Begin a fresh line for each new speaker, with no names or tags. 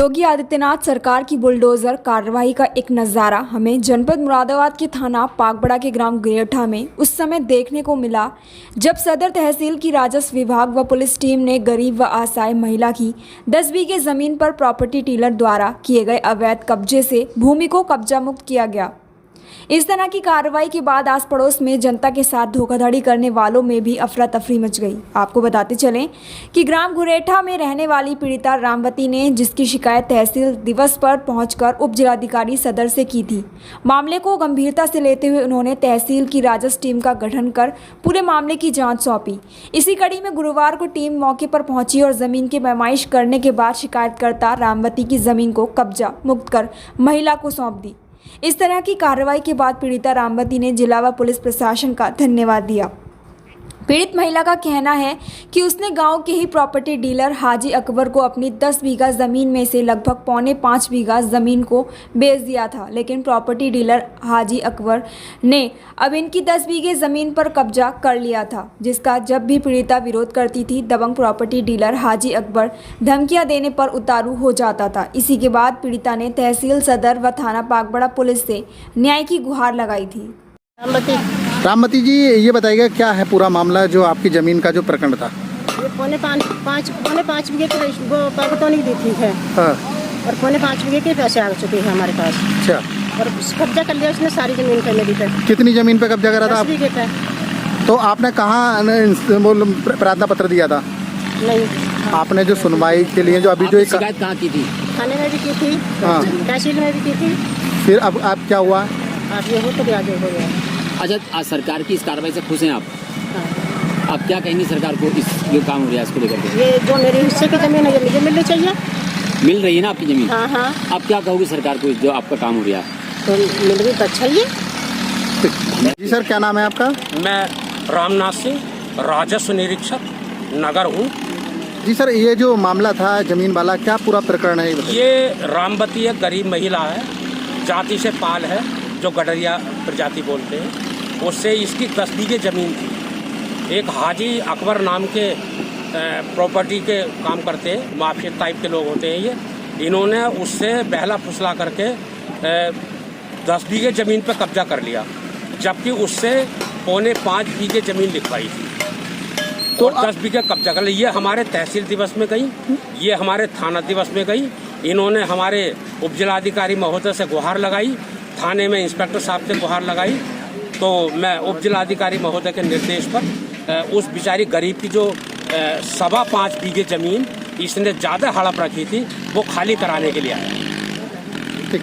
योगी आदित्यनाथ सरकार की बुलडोजर कार्रवाई का एक नज़ारा हमें जनपद मुरादाबाद के थाना पाकबड़ा के ग्राम गुरेठा में उस समय देखने को मिला जब सदर तहसील की राजस्व विभाग व पुलिस टीम ने गरीब व असहाय महिला की 10 बीघे जमीन पर प्रॉपर्टी डीलर द्वारा किए गए अवैध कब्जे से भूमि को कब्जा मुक्त किया गया। इस तरह की कार्रवाई के बाद आस पड़ोस में जनता के साथ धोखाधड़ी करने वालों में भी अफरा तफरी मच गई। आपको बताते चलें कि ग्राम गुरेठा में रहने वाली पीड़िता रामवती ने जिसकी शिकायत तहसील दिवस पर पहुंचकर उप जिलाधिकारी सदर से की थी। मामले को गंभीरता से लेते हुए उन्होंने तहसील की राजस्व टीम का गठन कर पूरे मामले की जाँच सौंपी। इसी कड़ी में गुरुवार को टीम मौके पर पहुंची और जमीन की पैमाइश करने के बाद शिकायतकर्ता रामवती की जमीन को कब्जा मुक्त कर महिला को सौंप दी। इस तरह की कार्रवाई के बाद पीड़िता रामवती ने जिला व पुलिस प्रशासन का धन्यवाद दिया। पीड़ित महिला का कहना है कि उसने गांव के ही प्रॉपर्टी डीलर हाजी अकबर को अपनी 10 बीघा ज़मीन में से लगभग 4.25 बीघा ज़मीन को बेच दिया था, लेकिन प्रॉपर्टी डीलर हाजी अकबर ने अब इनकी 10 बीघे ज़मीन पर कब्जा कर लिया था, जिसका जब भी पीड़िता विरोध करती थी दबंग प्रॉपर्टी डीलर हाजी अकबर धमकियां देने पर उतारू हो जाता था। इसी के बाद पीड़िता ने तहसील सदर व थाना पाकबड़ा पुलिस से न्याय की गुहार लगाई थी।
रामवती जी, ये बताइएगा क्या है पूरा मामला जो आपकी ज़मीन का जो प्रकरण था?
ये पौने पाँच बीघे के वो पागतौनी दी थी है।
हाँ।
और 5.25 बीघे के पैसे आ चुके हैं हमारे पास।
अच्छा।
और कब्जा कर लिया उसने सारी ज़मीन पे मेरी पे।
कितनी ज़मीन पे कब्जा करा था
10
आप?
बीघे पे।
तो आपने कहाँ प्रार्थना पत्र दिया था?
नहीं।
आपने जो सुनवाई के लिए जो अभी जो
शिकायत कहाँ की थी?
थाने में भी की थी,
हाँ।
तहसील में भी की थी।
फिर अब आप क्या हुआ?
आप ये हो तो ब्याज हो गया।
अच्छा, आज सरकार की इस कार्रवाई से खुश हैं आप?
हाँ।
आप क्या कहेंगे सरकार को इस जो काम हो रहा है इसको लेकर के?
ये जो मेरे हिस्से की ज़मीन है ये मुझे मिलनी चाहिए।
मिल रही है ना आपकी ज़मीन?
हाँ हाँ।
आप क्या कहोगे सरकार को जो आपका काम हो रहा है?
तो मिल गई तो अच्छा ही है।
जी सर, क्या नाम है आपका?
मैं रामनाथ सिंह, राजस्व निरीक्षक नगर हूँ।
जी सर, ये जो मामला था ज़मीन वाला, क्या पूरा प्रकरण है?
ये रामवती एक गरीब महिला है, जाति से पाल है, जो गडरिया प्रजाति बोलते हैं। उससे इसकी 10 बीघे ज़मीन थी। एक हाजी अकबर नाम के प्रॉपर्टी के काम करते हैं, माफिया टाइप के लोग होते हैं ये। इन्होंने उससे बहला फुसला करके 10 बीघे ज़मीन पर कब्जा कर लिया, जबकि उससे 4.25 बीघे ज़मीन लिखवाई थी। तो 10 बीघे कब्जा कर लिया। ये हमारे तहसील दिवस में गई, ये हमारे थाना दिवस में गई। इन्होंने हमारे उप जिलाधिकारी महोदय से गुहार लगाई, थाने में इंस्पेक्टर साहब से गुहार लगाई। तो मैं उप जिलाधिकारी महोदय के निर्देश पर उस बेचारी गरीब की जो 5.25 बीघे ज़मीन इसने ज़्यादा हड़प रखी थी वो खाली कराने के लिए आया।
ठीक।